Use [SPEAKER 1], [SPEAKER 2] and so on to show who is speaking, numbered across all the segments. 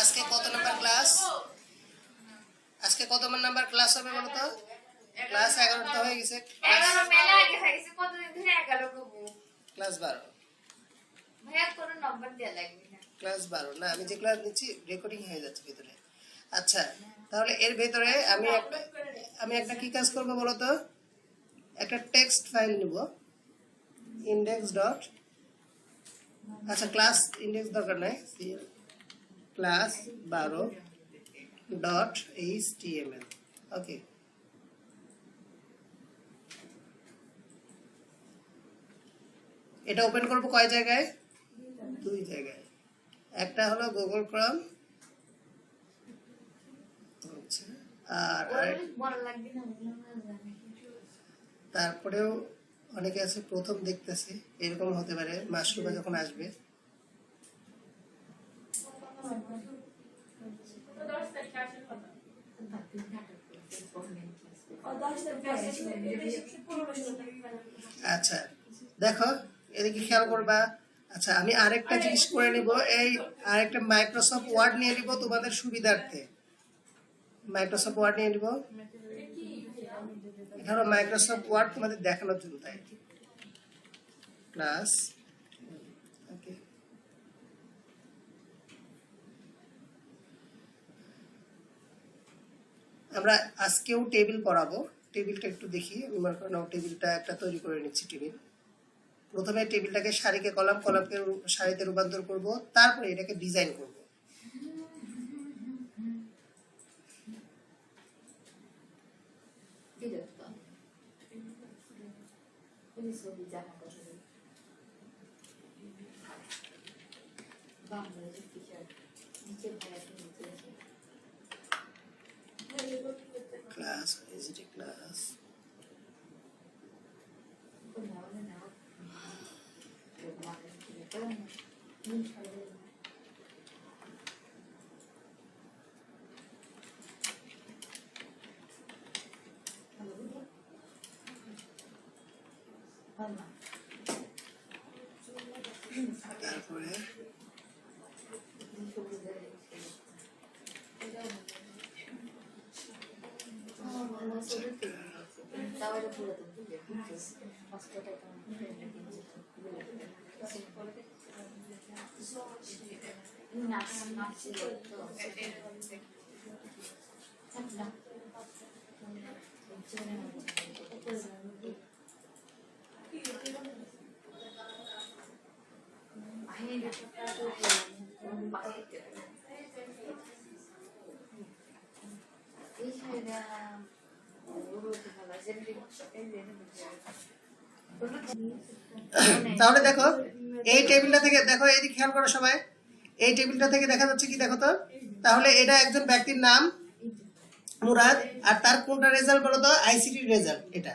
[SPEAKER 1] আজকে কত number class? আজকে কত নাম্বার ক্লাস হবে বলো তো? ক্লাস 11 তো হয়ে গেছে।
[SPEAKER 2] 11 মেলা আগে হয়ে গেছে, কতদিন ধরে 11 করব?
[SPEAKER 1] ক্লাস 12।
[SPEAKER 2] ভাইয়া কোন নম্বর দেয়া লাগবে না।
[SPEAKER 1] ক্লাস 12 না, আমি যে ক্লাস নিচ্ছি রেকর্ডিং হয়ে যাচ্ছে ভিতরে। আচ্ছা, তাহলে এর ভিতরে আমি একটা কি কাজ করব বলো তো? একটা টেক্সট ফাইল নিব, index ডট, আচ্ছা ক্লাস ইন্ডেক্স দরকার নাই, ক্লাস 12 ডট html। ওকে, এটা ওপেন করব কয় জায়গায়? দুই জায়গায়। একটা হলো গুগল ক্রোম, আচ্ছা, আর
[SPEAKER 2] বড় লাগবে না, জানি।
[SPEAKER 1] তারপরেও অনেকে আছে প্রথম দেখতেছে, এরকম হতে পারে মাশরুমা যখন আসবে। আচ্ছা দেখো, এদিকে খেয়াল করবা। আচ্ছা, আমি আরেকটা জিনিস করে নিব, এই আরেকটা মাইক্রোসফট ওয়ার্ড নিয়ে নিব তোমাদের সুবিধার্থে। মাইক্রোসফট ওয়ার্ড নিয়ে নিব, এখানে মাইক্রোসফট ওয়ার্ড তোমাদের দেখানোর জন্য, তাই প্লাস। ওকে, আমরা আজকেও টেবিল পড়াবো। টেবিলটা একটু দেখি, আমি মনে করেন টেবিলটা একটা তৈরি করে নিচ্ছি। টেবিল, প্রথমে টেবিলটাকে সারিকে কলাম, কলামকে সারিতে রূপান্তর করব, তারপরে এটাকে ডিজাইন করব। ক্লাস ভিজিট ক্লাস, তারপরে তাহলে দেখো এই টেবিলটা থেকে, দেখো এই দিকে খেয়াল করো সবাই, এই টেবিলটা থেকে দেখা যাচ্ছে কি দেখো তো? তাহলে এটা একজন ব্যক্তির নাম মুরাদ, আর তার কোনটা রেজাল্ট বলো তো? ICT result. এটা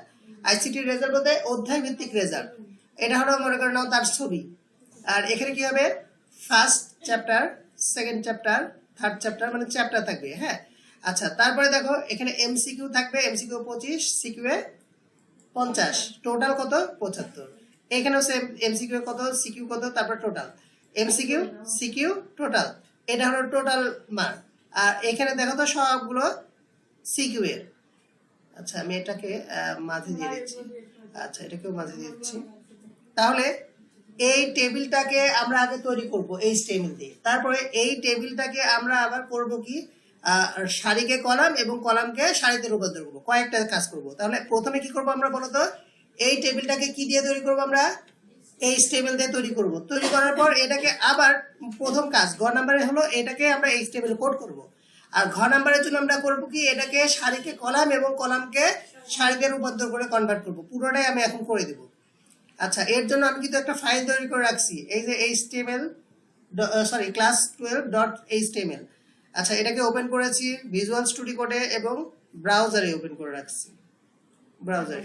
[SPEAKER 1] আইসিটি রেজাল্ট বলতে অধ্যায় ভিত্তিক রেজাল্ট। এটা হলো মনে করে নাও তার ছবি। আর এখানে কি হবে? First chapter, second chapter, third chapter, মানে চ্যাপ্টার থাকবে। হ্যাঁ, আচ্ছা, তারপরে দেখো এখানে এমসিকিউ থাকবে, এমসিকিউ 25, সিকিউ 50, টোটাল কত? 75। এখানেও সেম, এমসিকিউ কত, সিকিউ কত, তারপর টোটাল। এমসিকিউ, সিকিউ, টোটাল, এটা হলো টোটাল মার্ক। আর এখানে দেখো তো সবগুলো সিকিউ এর। আচ্ছা, আমি এটাকে মাঝে দিয়ে দিচ্ছি। আচ্ছা, এটাকেও মাঝে দিয়ে দিচ্ছি। তাহলে এই টেবিলটাকে আমরা আগে তৈরি করব এইচটিএমএল দিয়ে। তারপরে এই টেবিলটাকে আমরা আবার করব কি, সারিকে কলাম এবং কলামকে সারিতে রূপান্তর করব। কয়েকটা কাজ করব। তাহলে প্রথমে কি করব আমরা বলো তো? এই টেবিলটাকে কি দিয়ে তৈরি করব? আমরা এইচটিএমএল দিয়ে তৈরি করব। তৈরি করার পর এটাকে আবার, প্রথম কাজ গ নাম্বারে হলো এটাকে আমরা এইচটিএমএল কোড করব। আর ঘ নাম্বারের জন্য আমরা করব কি, এটাকে সারিকে কলাম এবং কলামকে সারিতে রূপান্তর করে কনভার্ট করব। পুরোটাই আমি এখন করে দেব। আচ্ছা, এর জন্য আমি কিন্তু একটা ফাইল তৈরি করে রাখছি, এই যে html, sorry class 12 dot html। আচ্ছা, এটাকে ওপেন করেছি ভিজুয়াল স্টুডিও কোডে এবং ব্রাউজারে ওপেন করে রাখছি, ব্রাউজারে।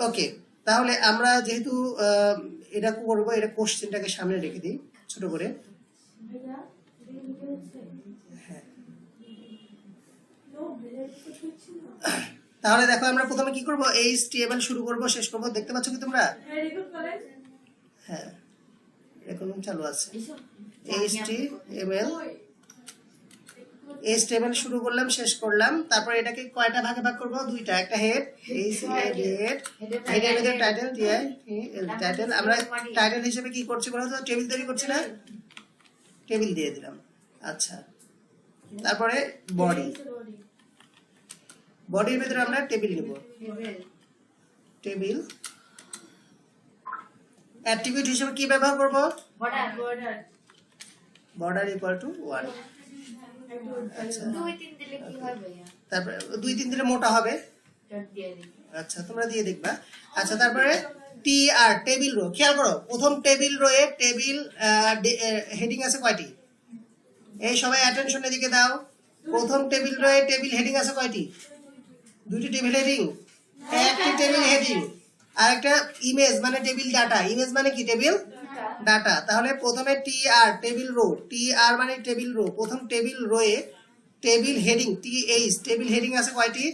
[SPEAKER 1] ওকে, তাহলে আমরা যেহেতু এটা করব, এটা কোশ্চেনটাকে সামনে রেখে দিই ছোট করে। হ্যাঁ, তাহলে দেখো আমরা প্রথমে কি করব, এইচটিএমএল শুরু করব, শেষ করব। দেখতে পাচ্ছ কি তোমরা? হ্যাঁ, রেকর্ডিং চালু আছে। HTML HTML শুরু করলাম, শেষ করলাম। তারপর এটাকে কয়টা ভাগে ভাগ করব? দুইটা। একটা হেড, হেড, হেডের ভিতরে টাইটেল দিয়ে টাইটেল। আমরা টাইটেল হিসেবে কি করছি বলো তো? টেবিল তৈরি করছি না? টেবিল দিয়ে দিলাম। আচ্ছা, তারপরে বডি, বডির ভিতরে আমরা টেবিল নিব। টেবিল অ্যাট্রিবিউট হিসেবে কি ব্যবহার করব? Border equal to 1। আচ্ছা,
[SPEAKER 2] 2-3 দিলে কি হয় ভাইয়া?
[SPEAKER 1] তারপরে 2-3 দিলে মোটা হবে।
[SPEAKER 2] ডট দিয়ে দিই।
[SPEAKER 1] আচ্ছা, তোমরা দিয়ে দেখবা। আচ্ছা, তারপরে টিআর টেবিল রো। খেয়াল করো, প্রথম টেবিল রোয়ে টেবিল হেডিং আছে কয়টি? এই সবাই অ্যাটেনশন এদিকে দাও। প্রথম টেবিল রোয়ে টেবিল হেডিং আছে কয়টি? দুইটি টেবিল হেডিং, একটি টেবিল হেডিং, আর একটা ইমেজ মানে টেবিল ডাটা। ইমেজ মানে কি? Table data. তাহলে প্রথমে টিআর টেবিল রো, টিআর মানে টেবিল রো। প্রথম টেবিল রোয়ে table heading TH table heading আছে কয়টি?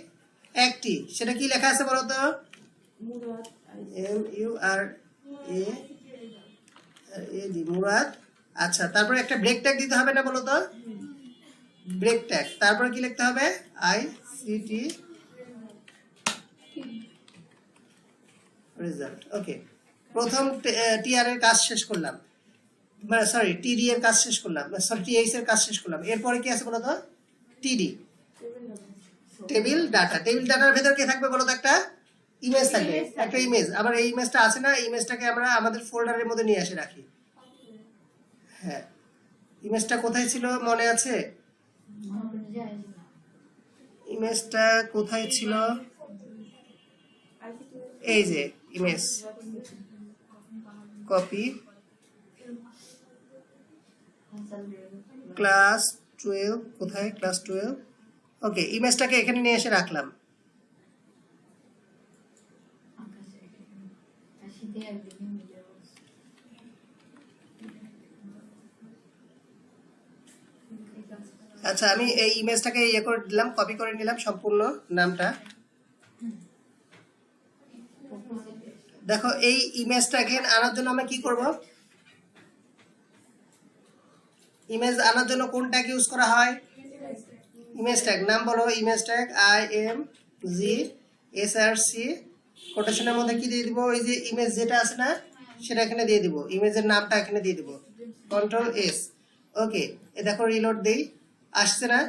[SPEAKER 1] একটি। সেটা কি লেখা আছে বলো তো? MURAD, মুরাদ। আচ্ছা, তারপরে একটা ব্রেক ট্যাগ দিতে হবে না বলো তো? Break tag. তারপরে কি লিখতে হবে? ICT result. ওকে, প্রথম টিআর এর কাজ শেষ করলাম, সরি টিডি এর কাজ শেষ করলাম, সরি টিএইচ এর কাজ শেষ করলাম। এরপরে কি আছে বলো তো? টিডি টেবিল ডাটা। টেবিল ডাটার ভেতর কি থাকবে বলো তো? একটা ইমেজ থাকবে, একটা ইমেজ। আবার এই ইমেজটা আছে না, ইমেজটাকে আমরা আমাদের ফোল্ডারের মধ্যে নিয়ে এসে রাখি। হ্যাঁ, ইমেজটা কোথায় ছিল মনে আছে? ইমেজটা কোথায় ছিল? এই যে ইমেজ, কপি ক্লাস 12। কোথায় ক্লাস 12? ওকে, ইমেজটাকে এখানে নিয়ে এসে রাখলাম। আচ্ছা, আমি এই ইমেজটাকে ইয়ে করে দিলাম, কপি করে নিলাম সম্পূর্ণ নামটা। দেখো, এই ইমেজটা এখানে আনার জন্য আমরা কি করব? ইমেজ আনার জন্য কোন ট্যাগ ইউজ করা হয়? Image tag. নাম বলো? Image tag IMGSRC। কোটেশনের মধ্যে কি দিয়ে দিব? ওই যে ইমেজ যেটা আছে না, সেটা এখানে দিয়ে দিব। ইমেজের নামটা এখানে দিয়ে দিব, Ctrl+S। ওকে, এ দেখো রিলোড দেই, আসছে না?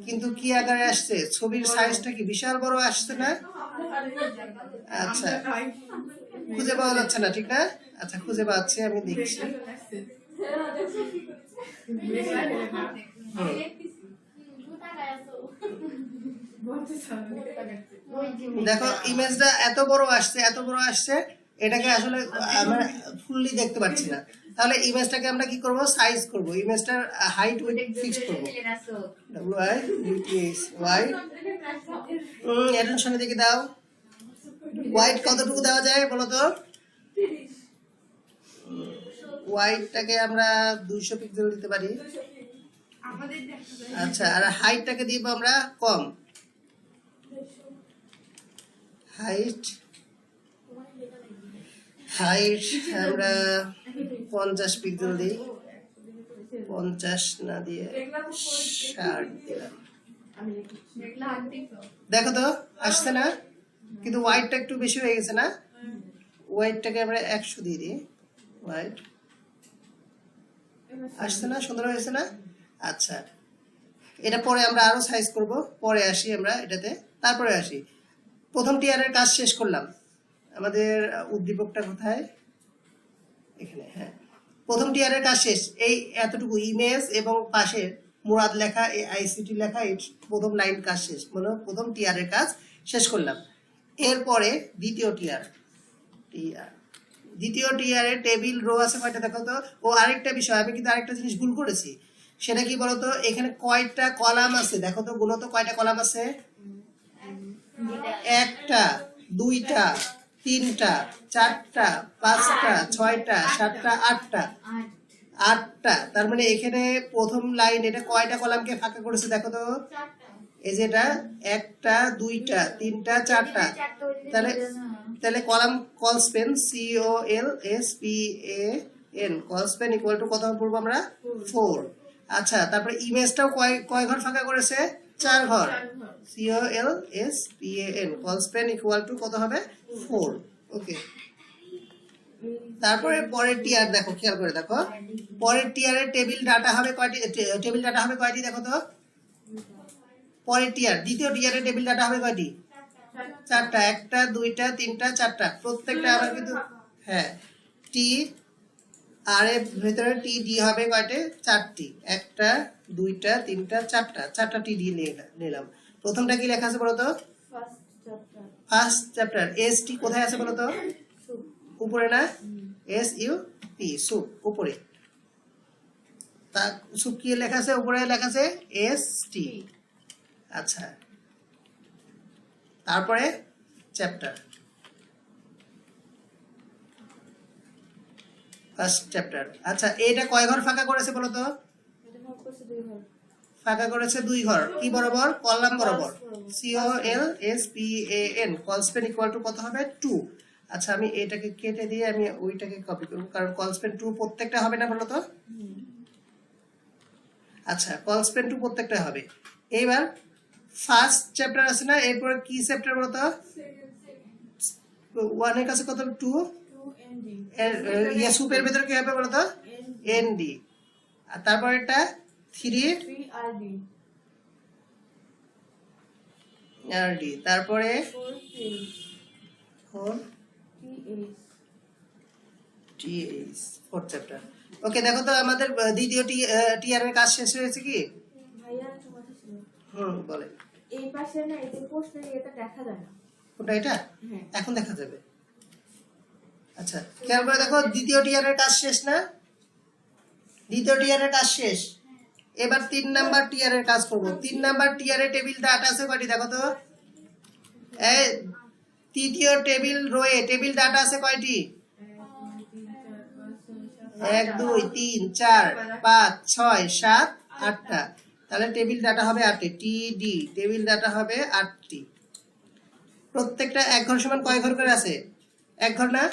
[SPEAKER 1] কিন্তু কি আকারে আসছে? ছবির সাইজটা কি বিশাল বড় আসছে না? আচ্ছা, খুঁজে পাওয়া যাচ্ছে না, ঠিক না? আচ্ছা, খুঁজে পাচ্ছি, আমি দেখছি। দেখো, ইমেজটা এত বড় আসছে, এত বড় আসছে, এটাকে আসলে আমরা ফুললি দেখতে পাচ্ছি না। তাহলে ইমেজটাকে আমরা কি করব? সাইজ করব। ইমেজটার হাইট উইডথ ফিক্স করব। WYY অ্যাটেনশনের দিকে দাও। হোয়াইট কতটুকু দেওয়া যায় বলো তো? হোয়াইটটাকে আমরা 200 পিক্সেল দিতে পারি। আচ্ছা, আর হাইটটাকে দিব আমরা কম। হাইট আমরা 50 পিক্সেল দিই। 50 না দিয়ে 60 দিলাম। দেখো তো আসছে না? কিন্তু হোয়াইটটা একটু বেশি হয়ে গেছে না? হোয়াইটটাকে আমরা 100 দিয়ে দিই। হোয়াইট আসছে না? সুন্দর হয়েছে না? আচ্ছা, এটা পরে আমরা আরো সাইজ করব, পরে আসি আমরা এটাতে। তারপরে আসি, প্রথম টিয়ারের কাজ শেষ করলাম। আমাদের উদ্দীপকটা কোথায়? এখানে। হ্যাঁ, প্রথম টিয়ারের কাজ শেষ। এই এতটুকু ইমেজ এবং পাশে মুরাদ লেখা, এই ICT লেখা, এই প্রথম লাইন কাজ শেষ। মানে প্রথম টিয়ারের কাজ শেষ করলাম। এরপরে দ্বিতীয় টিয়ার। দ্বিতীয় টিয়ারে টেবিল রো আছে কয়টা দেখো তো? ও আরেকটা বিষয়, আমি কিন্তু আরেকটা জিনিস ভুল করেছি। সেটা কি বলতো? এখানে কয়টা কলাম আছে দেখো তো, গুলো তো কয়টা কলাম আছে? একটা, দুইটা, তিনটা, চারটা, পাঁচটা, ছয়টা, সাতটা, আটটা। আটটা। তার মানে এখানে প্রথম লাইন এটা কয়টা কলামকে ফাঁকা করেছে দেখো তো? এই যে এটা একটা, দুইটা, তিনটা, চারটা। তাহলে column colspan COLSPA N colspan equal to কত বলবো আমরা 4। আচ্ছা তারপরে ইমেজটাও কয় কয় ঘর ফাঁকা করেছে 4 ঘর COLSPAN call span equal to কত হবে 4। ওকে তারপরে পরের টিয়ার দেখো খেয়াল করে দেখো পরের টিয়ারের টেবিল ডাটা হবে কয়টি দেখো তো পরের টিয়ার দ্বিতীয় টিয়ারের টেবিল ডাটা হবে কয়টি 4টা 1টা 2টা 3টা 4টা প্রত্যেকটা আবার কিন্তু হ্যাঁ টি আর এর ভিতরে টি ডি হবে কয়টি 4টি 1টা 2টা 3টা 4টা টি ডি নিলাম প্রথমটা কি লেখা আছে বলো তো ফার্স্ট চ্যাপ্টার এস টি কোথায় আছে বলো তো উপরে না SUP সুপ উপরে তা সুপ কি লেখা আছে উপরে লেখা আছে ST আচ্ছা তারপরে চ্যাপ্টার ফার্স্ট চ্যাপ্টার আচ্ছা এটা কয় ঘর ফাঁকা করেছে বলো তো ফাঁকা করেছে 2 ঘর কি বরাবর কলাম বরাবর COLSPAN call span equal to কত হবে 2। আচ্ছা আমি এটাকে কেটে দিয়ে আমি ওইটাকে কপি করব কারণ কল স্প্যান 2 প্রত্যেকটা হবে না বলো তো আচ্ছা কল স্প্যান 2 প্রত্যেকটা হবে এইবার ফার্স্ট চ্যাপ্টার আছে না এরপর কি চ্যাপ্টার বলো তো 1 এর কাছে কত 2 এর ইয়া সুপের ভিতরে কি হবে বলো তো ND আর তারপর এটা 3 RD তারপরে 4 TH 4 চ্যাপ্টার ওকে দেখো তো আমাদের দ্বিতীয় টিআর এর কাজ শেষ হয়েছে কি
[SPEAKER 3] ভাইয়া একটা কথা ছিল
[SPEAKER 1] বলে
[SPEAKER 3] এই পাশে না এই যে প্রশ্নের এটা দেখা যায় না
[SPEAKER 1] কোনটা এটা
[SPEAKER 3] হ্যাঁ
[SPEAKER 1] এখন দেখা যাবে আচ্ছা খেয়াল করে দেখো দ্বিতীয় টিআর এর কাজ শেষ না দ্বিতীয় টিআর এর কাজ শেষ এবার 3 নাম্বার টিআর এর কাজ করব 3 নাম্বার টিআর এর টেবিল ডাটা আছে কয়টি দেখো তো এই তৃতীয় টেবিল ডাটা আছে কয়টি 1 2 3 4 5 6 7 8টা তাহলে টেবিল ডাটা হবে 8টি টিডি টেবিল ডাটা হবে 8টি প্রত্যেকটা এক ঘর সমান কয় ঘর করে আছে এক ঘর না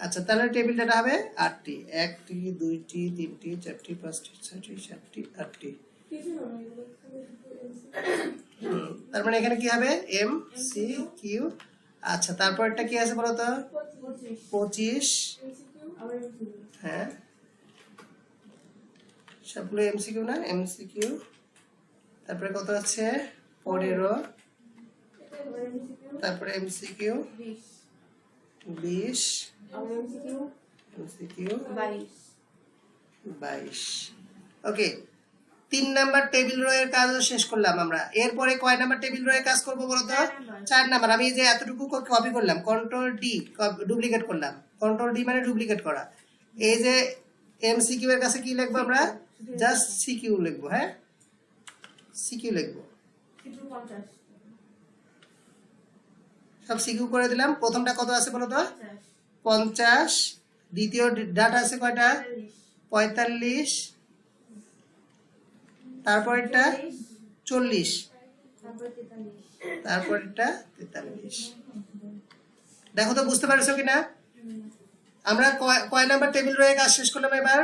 [SPEAKER 1] আচ্ছা তাহলে টেবিল ডাটা হবে 8টি 1টি 2টি 3টি 4টি 5টি 6টি 7টি 8টি তার মানে এখানে কি হবে এম সি কিউ আচ্ছা তারপরটা কি আছে বলো তো 25 হ্যাঁ সবগুলো এমসিকিউ না এমসিকিউ তারপরে কত আছে 15 তারপরে এমসিকিউ 20 এমসিকিউ 22 ওকে 3 নাম্বার টেবিল রো এর কাজও শেষ করলাম আমরা এরপরে কয় নাম্বার টেবিল রো এর কাজ করব বলো তো 4 নাম্বার আমি এই যে এতটুকু কপি করলাম কন্ট্রোল ডি ডুপ্লিকেট করলাম কন্ট্রোল ডি মানে ডুপ্লিকেট করা এই যে এমসিকিউ এর কাছে কি লিখবো আমরা জাস্ট সিকিউ লিখবো হ্যাঁ সিকিউ লিখবো সব সিকিউ করে দিলাম প্রথমটা কত আছে বলো তো 50 দ্বিতীয় ডাটা আছে কয়টা 45 তারপরটা 40 তারপরটা 43 দেখো তো বুঝতে পারছো কিনা আমরা কয় নাম্বার টেবিল রো এর কাজ শেষ করলাম এবার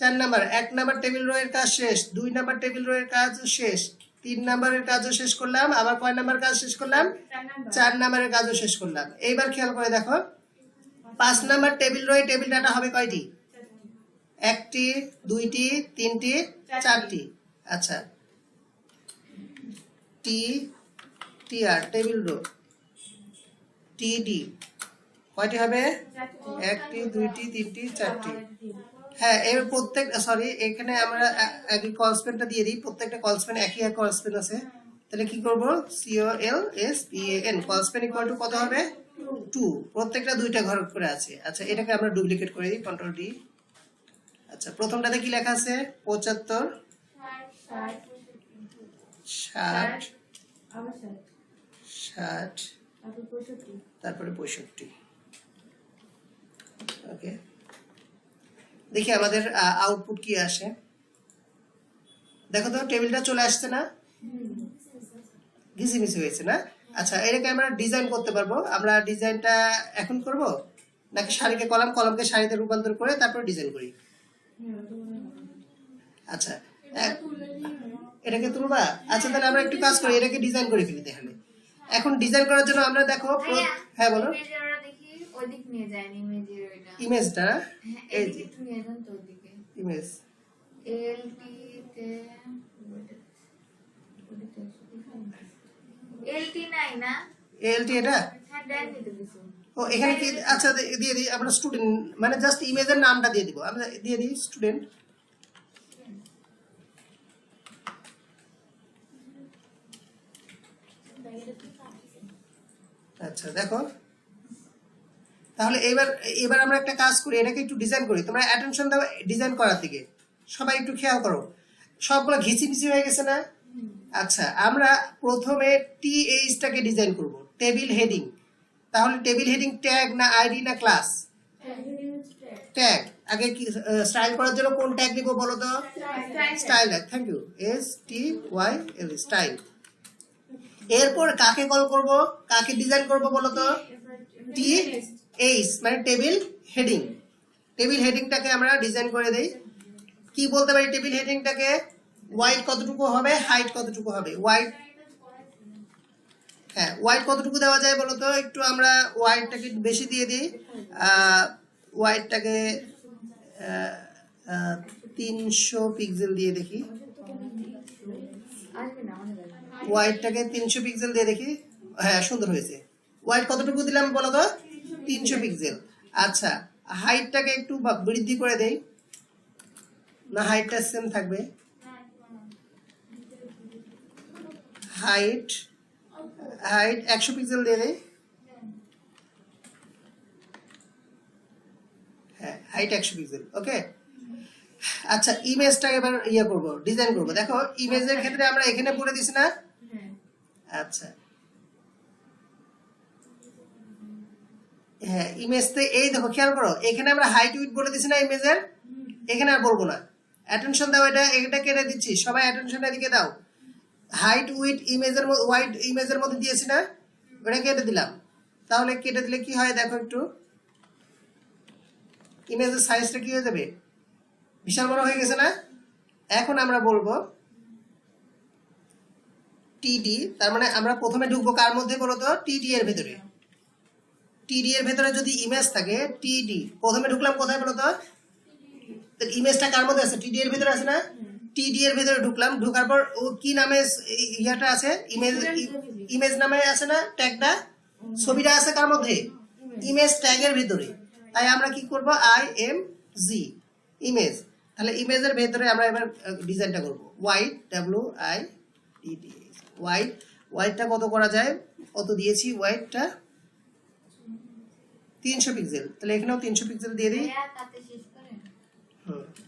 [SPEAKER 1] 4 নাম্বার 1 নাম্বার টেবিল রো এর কাজ শেষ 2 নাম্বার টেবিল রো এর কাজ শেষ 3 নাম্বারের কাজও শেষ করলাম আবার কয় নাম্বার কাজ শেষ করলাম 4 নাম্বারের কাজও শেষ করলাম এইবার খেয়াল করে দেখো 5 নাম্বার টেবিল রো এর টেবিল ডাটা হবে কয়টি 1টি 2টি 3টি 4টি আচ্ছা টি টিআর টেবিল রো টিডি কয়টি হবে 1টি 2টি 3টি 4টি হ্যাঁ এর প্রত্যেক সরি এখানে আমরা আগে কল স্পেনটা দিয়ে দিই প্রত্যেকটা কল স্পেন একই এক কল স্পেন আছে তাহলে কি করব COLSPAN call Spain equal to কত হবে 2 প্রত্যেকটা দুইটা ঘর করে আছে আচ্ছা এটাকে আমরা ডুপ্লিকেট করে দিই কন্ট্রোল ডি আচ্ছা প্রথমটাতে কি লেখা আছে 75 60 তারপরে 65 ওকে দেখি আমাদের আউটপুট কি আসে দেখো তো টেবিলটা চলে আসছে না ঘিসিমিসি হয়েছে না আচ্ছা এটাকে আমরা ডিজাইন করতে পারবো আমরা ডিজাইনটা এখন করব নাকি সারিকে কলাম, কলামকে সারিতে রূপান্তর করে তারপর ডিজাইন করি? আচ্ছা এটাকে তুলবা? আচ্ছা তাহলে আমরা একটু কাজ করি, এটাকে ডিজাইন করে ফেলি তাহলে। এখন ডিজাইন করার জন্য আমরা দেখো
[SPEAKER 2] ভাইয়া,
[SPEAKER 1] হ্যাঁ বলো।
[SPEAKER 2] ইমেজের ওরা দেখি ওদিক নিয়ে যায় ইমেজের ওইটা।
[SPEAKER 1] ইমেজটা
[SPEAKER 2] হ্যাঁ,
[SPEAKER 1] এই
[SPEAKER 2] এদিকে
[SPEAKER 1] যে
[SPEAKER 2] একটু নিয়ে যান তো ওদিকে।
[SPEAKER 1] ইমেজ,
[SPEAKER 2] এলটি তে এলটি নাই না?
[SPEAKER 1] এলটি এটা।
[SPEAKER 2] হ্যাঁ, দেন দিতে কিছু।
[SPEAKER 1] ও এখানে কি, আচ্ছা দিয়ে দিই আমরা স্টুডেন্ট, মানে জাস্ট ইমেজের নামটা দিয়ে দিব, আমরা দিয়ে দিই স্টুডেন্ট। আচ্ছা দেখো তাহলে এবার এবার আমরা একটা কাজ করি, এটাকে একটু ডিজাইন করি। তোমরা অ্যাটেনশন দাও ডিজাইন করার দিকে, সবাই একটু খেয়াল করো। সবগুলো ঘিচিপিচি হয়ে গেছে না? আচ্ছা আমরা প্রথমে টিএইচটাকে ডিজাইন করব, টেবিল হেডিং। তাহলে টেবিল হেডিং ট্যাগ না আইডি না ক্লাস? ট্যাগ। আগে কি স্টাইল করার জন্য কোন ট্যাগ নিব বলো তো? Style. Thank you, STYL, style. এরপর কাকে কল করব, কাকে ডিজাইন করব বলো তো? TH মানে টেবিল হেডিং। টেবিল হেডিংটাকে আমরা ডিজাইন করে দেই। কি বলতে পারি টেবিল হেডিংটাকে? ওয়াইড কতটুকু হবে, হাইট কতটুকু হবে? ওয়াইড, হ্যাঁ ওয়াইড কতটুকু দেওয়া যায় বলো তো? একটু আমরা ওয়াইডটাকে একটু বেশি দিয়ে দিই। ওয়াইডটাকে 300 পিক্সেল দিয়ে দেখি।
[SPEAKER 2] আসবে না আমাদের।
[SPEAKER 1] ওয়াইডটাকে 300 পিক্সেল দিয়ে দেখি। হ্যাঁ সুন্দর হয়েছে। ওয়াইড কতটুকু দিলাম বলো তো? 300 পিক্সেল। আচ্ছা হাইটটাকে একটু বৃদ্ধি করে দেই না, হাইটটা সেম থাকবে? হাইট 100 পিক্সেল দিয়ে দেই। হ্যাঁ হাইট 100 পিক্সেল, ওকে। আচ্ছা ইমেজটা এবার ইয়ে করব, ডিজাইন করব। দেখো ইমেজের ক্ষেত্রে আমরা এখানে পড়ে দিছি না? আচ্ছা হ্যাঁ ইমেজতে এই দেখো খেয়াল করো, এখানে আমরা হাইট উইডথ বলে দিছি না ইমেজের? এখানে আর বলবো না। অ্যাটেনশন দাও, এটা কেটে দিচ্ছি, সবাই অ্যাটেনশন এদিকে দাও। হাইট উইডথ ইমেজের মধ্যে, ওয়াইড ইমেজের মধ্যে দিয়েছি না? ওটা কেটে দিলাম। তাহলে কেটে দিলে কি হয় দেখো একটু, ইমেজের সাইজটা কি হয়ে যাবে? বিশাল বড় হয়ে গেছে না? এখন আমরা বলবো টিডি, তার মানে আমরা প্রথমে ঢুকবো কার মধ্যে বলো তো? টিডি এর ভেতরে। টিডি এর ভেতরে যদি ইমেজ থাকে, টিডি প্রথমে ঢুকলাম কোথায় বলো তো? ইমেজটা কার মধ্যে আছে? টিডি এর ভেতরে আছে না? টিডি এর ভেতরে ঢুকলাম, ঢোকার পর ও কি নামে ইয়াটা আছে? ইমেজ নামে আছে না ট্যাগটা? ছবিটা আছে কার মধ্যে? ইমেজ ট্যাগের ভিতরে। তাই আমরা কি করব? IMG image. তাহলে ইমেজের ভেতরে আমরা এবার ডিজাইনটা করব। Wide WIDD wide. ওয়াইডটা কত করা যায়? কত দিয়েছি ওয়াইডটা? 300 পিক্সেল। তাহলে এখানেও 300 পিক্সেল দিয়ে দিই।
[SPEAKER 2] ভাইয়া, তাতে শেষ করেন।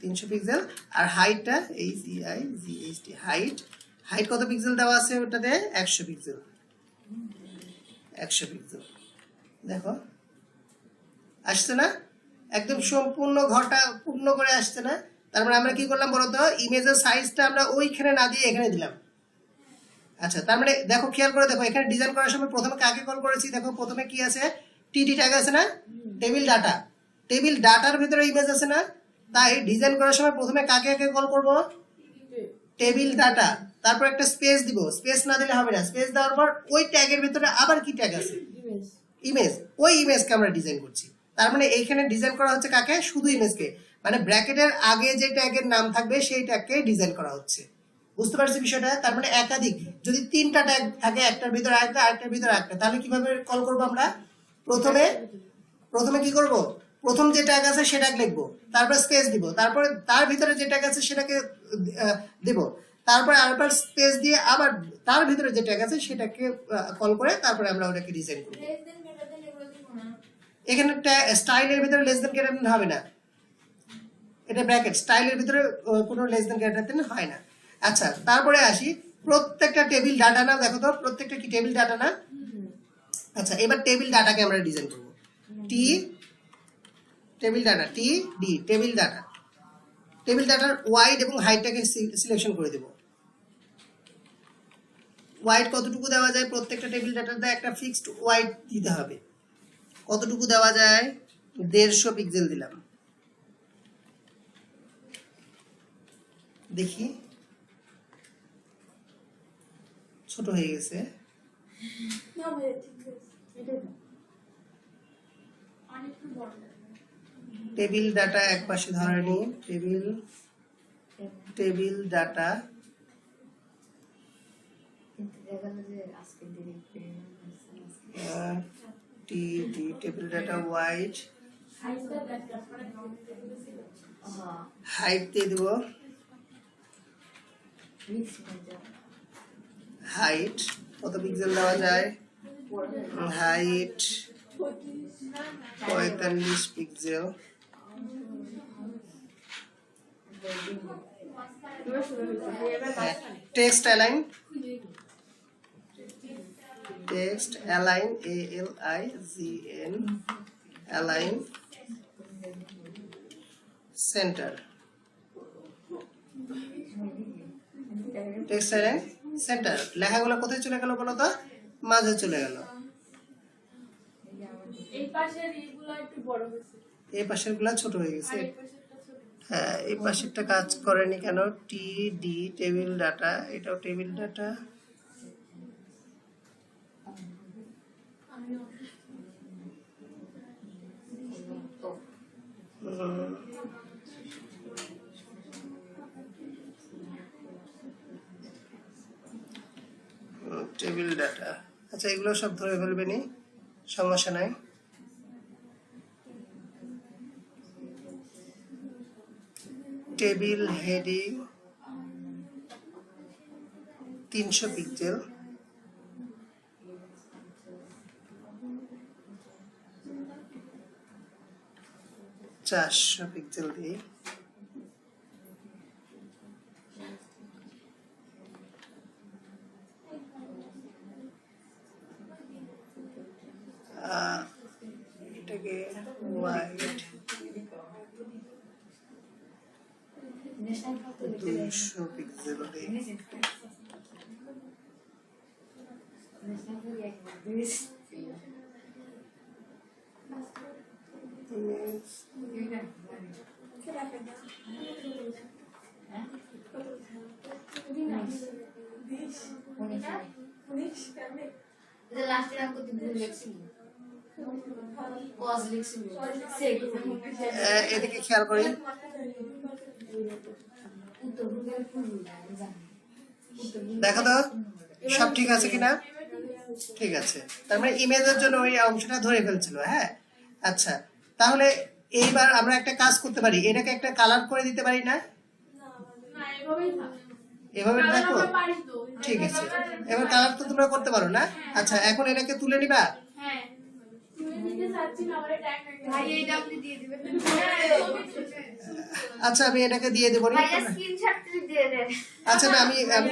[SPEAKER 1] 300 পিক্সেল। আর হাইটটা HEIGHT হাইট। হাইট কত পিক্সেল দেওয়া আছে ওটাতে? 100 পিক্সেল। 100 পিক্সেল। দেখো আসছে না? একদম সম্পূর্ণ ঘরটা পূর্ণ করে আসছে না? তার মানে আমরা কি করলাম বলতো? ইমেজের সাইজটা আমরা ওইখানে না দিয়ে এখানে দিলাম। আচ্ছা তার মানে দেখো খেয়াল করে দেখো, এখানে ডিজাইন করার সময় প্রথমে কাকে কল করেছি? দেখো প্রথমে কি আছে? টিডি ট্যাগ আছে না? Table data. টেবিল ডাটার ভিতরে ইমেজ আছে না? তাই ডিজাইন করার সময় প্রথমে কাকে কল করব? Table data. তারপর একটা স্পেস দিব, স্পেস না দিলে হবে না। স্পেস দেওয়ার পর ওই ট্যাগের ভিতরে আবার কি ট্যাগ আছে? ইমেজ। ওই ইমেজকে আমরা ডিজাইন করছি। তার মানে এইখানে ডিজাইন করা হচ্ছে কাকে? শুধু ইমেজকে। মানে ব্র্যাকেটের আগে যে ট্যাগের নাম থাকবে সেই ট্যাগকে ডিজাইন করা হচ্ছে। বুঝতে পারছি বিষয়টা? তার মানে একাধিক, যদি 3টা ট্যাগ থাকে, একটার ভিতরে আরেকটা, আরেকটার ভিতরে আরেকটা, তাহলে কিভাবে কল করব আমরা? প্রথমে কি করব? প্রথম যে ট্যাগ আছে সেটা লিখবো, তারপর স্পেস দিব, তারপরে তার ভিতরে যে ট্যাগ আছে সেটাকে দেব, তারপরে আরেকবার স্পেস দিয়ে আবার তার ভিতরে যে ট্যাগ আছে সেটাকে কল করে তারপরে আমরা ওটাকে ডিজাইন করব। এখানে স্টাইলের ভিতরে লেস দেন গ্রেটার দেন হবে না, এটা ব্র্যাকেট। স্টাইলের ভিতরে কোনো লেস দেন গ্রেটার দেন হয় না। আচ্ছা তারপরে আসি, প্রত্যেকটা টেবিল ডাটা না? দেখো তো প্রত্যেকটা কি টেবিল ডাটা না? আচ্ছা এবার টেবিল ডাটাকে আমরা ডিজাইন করব। Table data TD table data. Table ডাটার ওয়াইড এবং হাইটটাকে সিলেকশন করে দেব। ওয়াইড কতটুকু দেওয়া যায়? প্রত্যেকটা টেবিল ডাটাতে একটা ফিক্সড ওয়াইড দিতে হবে। কতটুকু দেওয়া যায়? 150 পিক্সেল দিলাম, দেখি ছোট হয়ে গেছে।
[SPEAKER 3] না ভাইয়া ঠিক আছে। এটা না। অনেকটা বড়।
[SPEAKER 1] টেবিল ডাটা এক পাশে ধরে নি, টেবিল ডাটা
[SPEAKER 2] কিন্তু দেখা গেল যে আজকে দিনে
[SPEAKER 1] T D table data wide
[SPEAKER 3] সাইজটা দেখা পরে
[SPEAKER 2] হ্যাঁ
[SPEAKER 1] হাইট দিয়ে দেব,
[SPEAKER 2] মিক্স হয়ে যায়
[SPEAKER 1] হাইট কত পিক্সেল দেওয়া যায়, হাইট 45 পিক্সেল।
[SPEAKER 3] এবার শুরু হয়েছে ভাইয়া এবার মাঝখানে
[SPEAKER 1] text align, text align ALIGN align centre, text align centre. লেখাগুলো কোথায় চলে গেল বলো তো? মাঝে চলে গেল।
[SPEAKER 3] এই পাশের এইগুলো একটু বড় হয়েছে
[SPEAKER 1] এই পাশের গুলা ছোট হয়ে গেছে।
[SPEAKER 3] আর এই পাশেরটা ছোট
[SPEAKER 1] হ্যাঁ, এই পাশেরটা কাজ করেনি কেন? টি ডি টেবিল ডাটা, এটাও টেবিল ডাটা।
[SPEAKER 3] আমি
[SPEAKER 1] টেবিল ডাটা। আচ্ছা, এগুলো সব ধরে ফেলবে নি, সমস্যা নাই। টেবিল হেডিং 300 পিক্সেল, চারশো পিক্সেল দিই। এটাকে ওয়াইড 200 পিক্সেল দিই।
[SPEAKER 2] লাস্টে আমি কত ভুল লিখছি পজ লিখছি সেভ
[SPEAKER 1] এদিকে খেয়াল করি।
[SPEAKER 2] উত্তরবঙ্গের ফুল জানি
[SPEAKER 1] দেখো তো সব ঠিক আছে কিনা? ঠিক আছে, তার মানে ইমেজের জন্য ওই অংশটা ধরে ফেলছিল। হ্যাঁ, আচ্ছা, তাহলে এইবার আমরা একটা কাজ করতে পারি, এটাকে একটা কালার করে দিতে পারি না?
[SPEAKER 3] না এভাবেই থাক
[SPEAKER 1] এভাবে থাকো,
[SPEAKER 3] আমরা পারি তো
[SPEAKER 1] ঠিক আছে। এবার কালার তো তোমরা করতে পারো না? আচ্ছা, এখন এটাকে তুলে নিবা।
[SPEAKER 3] হ্যাঁ তুমি দিতে চাচ্ছি না আমারে ট্যাগ
[SPEAKER 2] ভাই এইটা আপনি দিয়ে দিবেন
[SPEAKER 1] আচ্ছা, আমি এটাকে দিয়ে দেবো নি।
[SPEAKER 2] ভাইয়া স্ক্রিনশট দিয়ে দেন
[SPEAKER 1] আচ্ছা, আমি আমি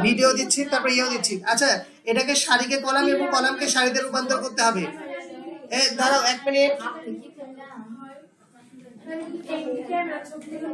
[SPEAKER 1] ভিডিও দিচ্ছি, তারপর ইয়েও দিচ্ছি। আচ্ছা, এটাকে সারিকে কলাম এবং কলামকে সারিতে রূপান্তর করতে হবে। দাঁড়াও 1 মিনিট।
[SPEAKER 2] আপনি কি করলেন
[SPEAKER 3] এই ক্যামেরা চোখ থেকে